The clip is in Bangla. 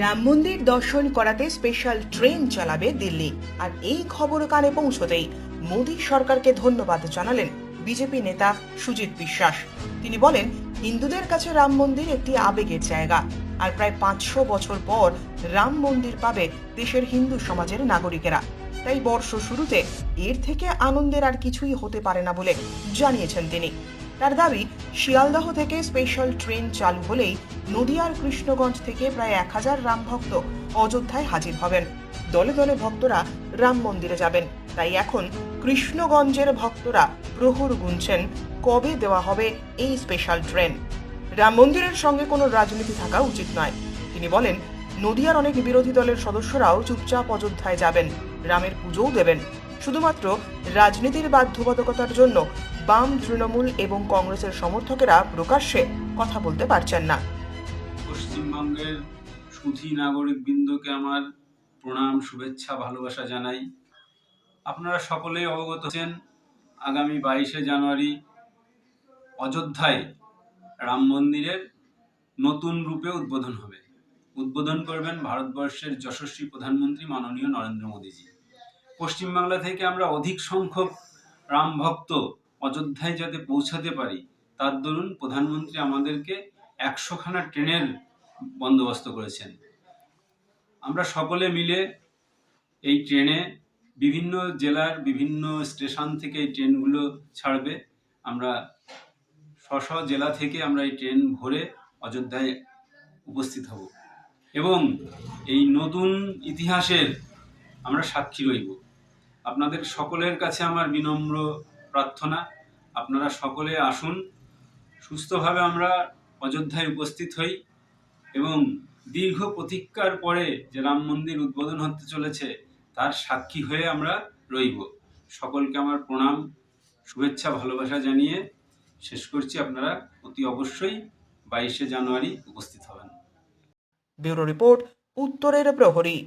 রাম মন্দির দর্শন করাতে স্পেশাল ট্রেন চালাবে দিল্লি। আর এই খবর কানে পৌঁছতেই মোদী সরকারকে ধন্যবাদ জানালেন বিজেপি নেতা সুজিত বিশ্বাস। তিনি বলেন, হিন্দুদের কাছে রাম মন্দির একটি আবেগের জায়গা, আর প্রায় 500 বছর পর রাম মন্দির পাবে দেশের হিন্দু সমাজের নাগরিকেরা। তাই বর্ষ শুরুতে এর থেকে আনন্দের আর কিছুই হতে পারে না বলে জানিয়েছেন তিনি। তার দাবি, শিয়ালদহ থেকে স্পেশাল ট্রেন চালু হলেই নদিয়ার কৃষ্ণগঞ্জ থেকে প্রায় 1000 রাম ভক্ত অযোধ্যায় হাজির হবেন। দলে দলে ভক্তরা রাম মন্দিরে যাবেন। তাই এখন কৃষ্ণগঞ্জের ভক্তরা প্রহর গুনছেন কবে দেওয়া হবে এই স্পেশাল ট্রেন। রাম মন্দিরের সঙ্গে কোনো রাজনীতি থাকা উচিত নয়। তিনি বলেন, নদিয়ার অনেক বিরোধী দলের সদস্যরাও চুপচাপ অযোধ্যায় যাবেন, রামের পুজোও দেবেন। শুধুমাত্র রাজনীতির বাধ্যবাধকতার জন্য বাম, তৃণমূল এবং কংগ্রেসের সমর্থকেরা প্রকাশ্যে কথা বলতে পারছেন না। পশ্চিমবঙ্গের সুধী নাগরিক বৃন্দকে আমার প্রণাম, শুভেচ্ছা, ভালোবাসা জানাই। আপনারা সকলেই অবগত আছেন, আগামী 22শে জানুয়ারি অযোধ্যায় রাম মন্দিরের নতুন রূপে উদ্বোধন হবে। উদ্বোধন করবেন ভারতবর্ষের যশস্বী প্রধানমন্ত্রী মাননীয় নরেন্দ্র মোদীজি। পশ্চিমবাংলা থেকে আমরা অধিক সংখ্যক রাম ভক্ত অযোধ্যায় যাতে পৌঁছাতে পারি, তার দরুন প্রধানমন্ত্রী আমাদেরকে 100খানা ট্রেনের বন্দোবস্ত করেছেন। আমরা সকলে মিলে এই ট্রেনে বিভিন্ন জেলার বিভিন্ন স্টেশন থেকে এই ট্রেনগুলো ছাড়বে। আমরা স্ব জেলা থেকে আমরা এই ট্রেন ভরে অযোধ্যায় উপস্থিত হব এবং এই নতুন ইতিহাসের আমরা সাক্ষী রইব। আপনাদের সকলের কাছে আমার বিনম্র প্রার্থনা, আপনারা সকলে আসুন, সুস্থভাবে আমরা অযোধ্যায় উপস্থিত হই এবং দীর্ঘ প্রতীক্ষার পরে যে রাম মন্দির উদ্বোধন হতে চলেছে তার সাক্ষী হয়ে আমরা রইব। সকলকে আমার প্রণাম, শুভেচ্ছা, ভালোবাসা জানিয়ে শেষ করছি। আপনারা অতি অবশ্যই 22শে জানুয়ারি উপস্থিত হবেন। ব্যুরো রিপোর্ট, উত্তরের প্রহরী।